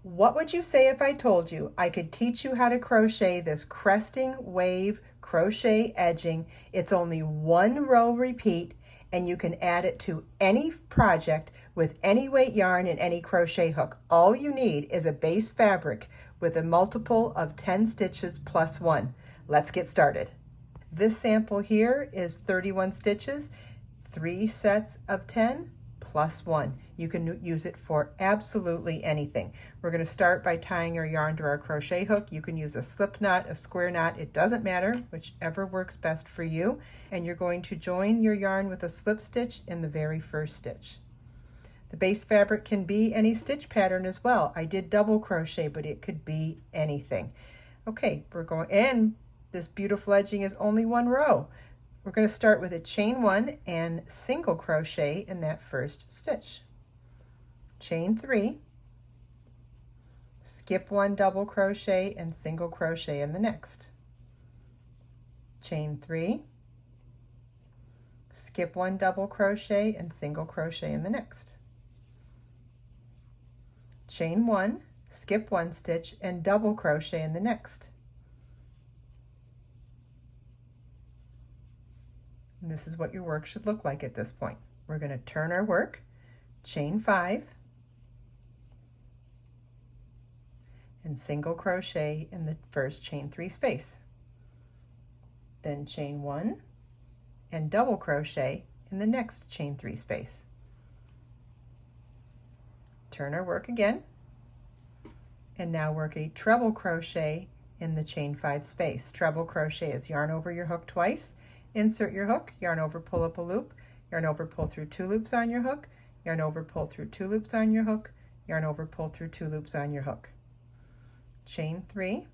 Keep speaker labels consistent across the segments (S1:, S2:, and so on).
S1: What would you say if I told you I could teach you how to crochet this cresting wave crochet edging? It's only one row repeat, and you can add it to any project with any weight yarn and any crochet hook. All you need is a base fabric with a multiple of 10 stitches plus 1. Let's get started. This sample here is 31 stitches, 3 sets of 10 plus 1. You can use it for absolutely anything. We're going to start by tying our yarn to our crochet hook. You can use a slip knot, a square knot, it doesn't matter, whichever works best for you. And you're going to join your yarn with a slip stitch in the very first stitch. The base fabric can be any stitch pattern as well. I did double crochet, but it could be anything. Okay, we're going, and this beautiful edging is only one row. We're going to start with a chain 1 and single crochet in that first stitch. Chain 3, skip 1 double crochet and single crochet in the next. Chain 3, skip 1 double crochet and single crochet in the next. Chain 1, skip 1 stitch and double crochet in the next. And this is what your work should look like at this point. We're going to turn our work, chain 5, and single crochet in the first chain 3 space. Then chain 1 and double crochet in the next chain 3 space. Turn our work again, and now work a treble crochet in the chain 5 space. Treble crochet is yarn over your hook twice, insert your hook, yarn over, pull up a loop, yarn over, pull through 2 loops on your hook, yarn over, pull through 2 loops on your hook, yarn over, pull through 2 loops on your hook. Chain 3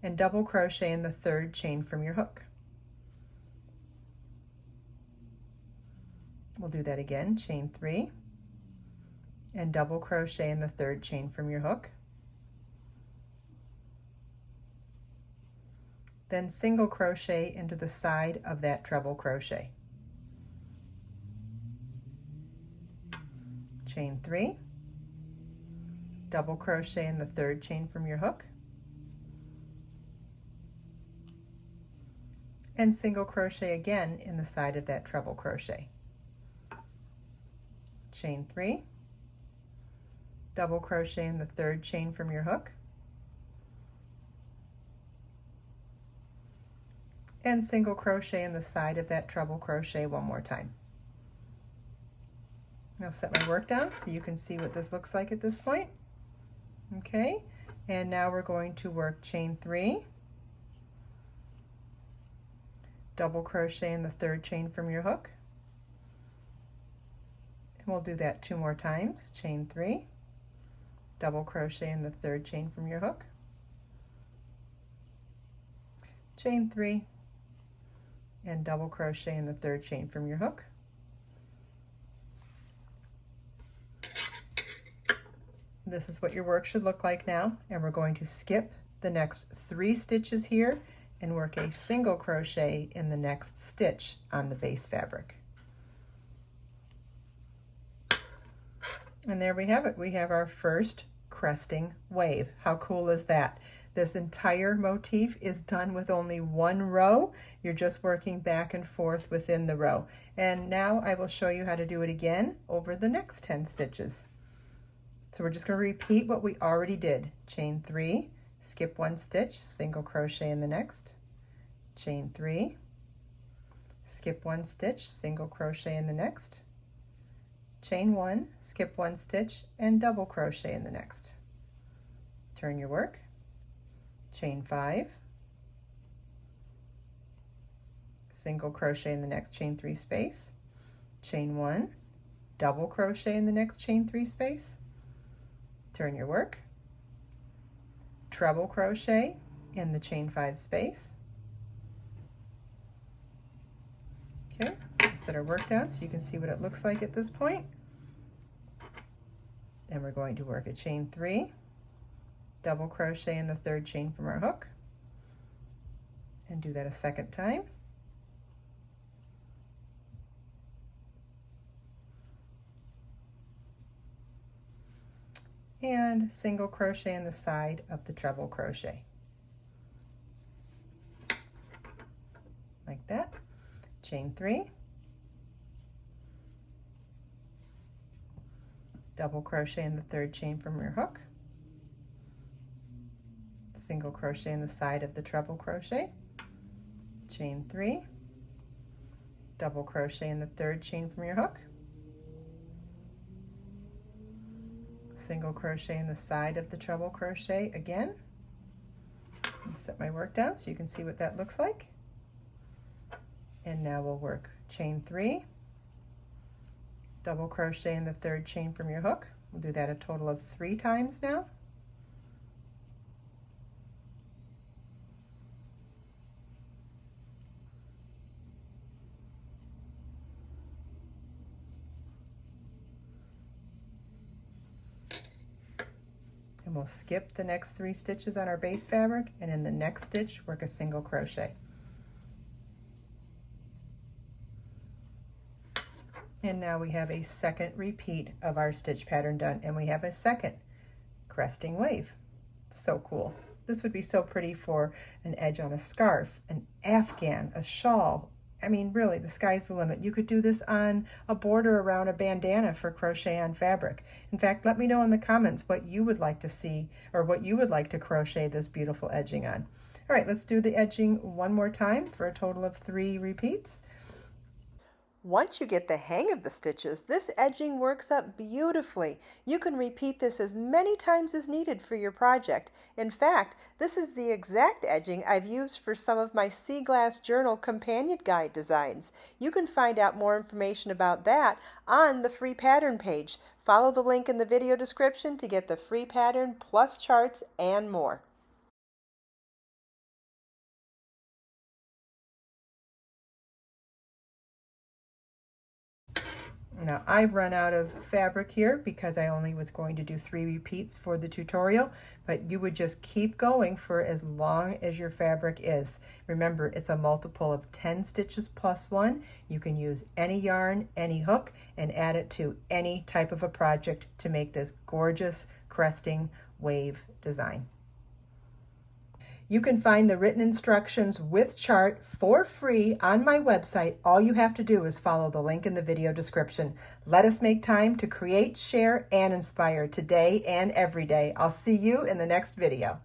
S1: and double crochet in the third chain from your hook. We'll do that again, chain 3 and double crochet in the third chain from your hook. Then single crochet into the side of that treble crochet. Chain 3, double crochet in the third chain from your hook, and single crochet again in the side of that treble crochet. Chain 3, double crochet in the third chain from your hook, and single crochet in the side of that treble crochet one more time. I'll set my work down so you can see what this looks like at this point. Okay, and now we're going to work chain 3, double crochet in the third chain from your hook, and we'll do that 2 more times. Chain 3, double crochet in the third chain from your hook, chain 3, and double crochet in the third chain from your hook. This is what your work should look like now, and we're going to skip the next 3 stitches here and work a single crochet in the next stitch on the base fabric. And there we have it. We have our first cresting wave. How cool is that? This entire motif is done with only one row. You're just working back and forth within the row. And now I will show you how to do it again over the next 10 stitches. So we're just going to repeat what we already did. Chain 3, skip 1 stitch, single crochet in the next. Chain 3, skip 1 stitch, single crochet in the next. Chain 1, skip 1 stitch, and double crochet in the next. Turn your work. Chain 5, single crochet in the next chain 3 space, chain 1, double crochet in the next chain 3 space, turn your work, treble crochet in the chain 5 space. Okay, set our work down so you can see what it looks like at this point. Then we're going to work a chain 3, double crochet in the third chain from our hook, and do that a second time. and single crochet in the side of the treble crochet. Like that. Chain 3, double crochet in the third chain from your hook, single crochet in the side of the treble crochet, chain 3, double crochet in the third chain from your hook, single crochet in the side of the treble crochet again. Set my work down so you can see what that looks like. And now we'll work chain 3, double crochet in the third chain from your hook. We'll do that a total of 3 times now. And we'll skip the next 3 stitches on our base fabric, and in the next stitch work a single crochet. And now we have a second repeat of our stitch pattern done, and we have a second cresting wave. So cool. This would be so pretty for an edge on a scarf, an afghan, a shawl. I mean, really, the sky's the limit. You could do this on a border around a bandana for crochet on fabric. In fact, let me know in the comments what you would like to see or what you would like to crochet this beautiful edging on. All right, let's do the edging one more time for a total of 3 repeats. Once you get the hang of the stitches, this edging works up beautifully. You can repeat this as many times as needed for your project. In fact, this is the exact edging I've used for some of my Sea Glass Journal companion guide designs. You can find out more information about that on the free pattern page. Follow the link in the video description to get the free pattern plus charts and more. Now I've run out of fabric here because I only was going to do 3 repeats for the tutorial, but you would just keep going for as long as your fabric is. Remember, it's a multiple of 10 stitches plus 1. You can use any yarn, any hook, and add it to any type of a project to make this gorgeous cresting wave design. You can find the written instructions with chart for free on my website. All you have to do is follow the link in the video description. Let us make time to create, share, and inspire today and every day. I'll see you in the next video.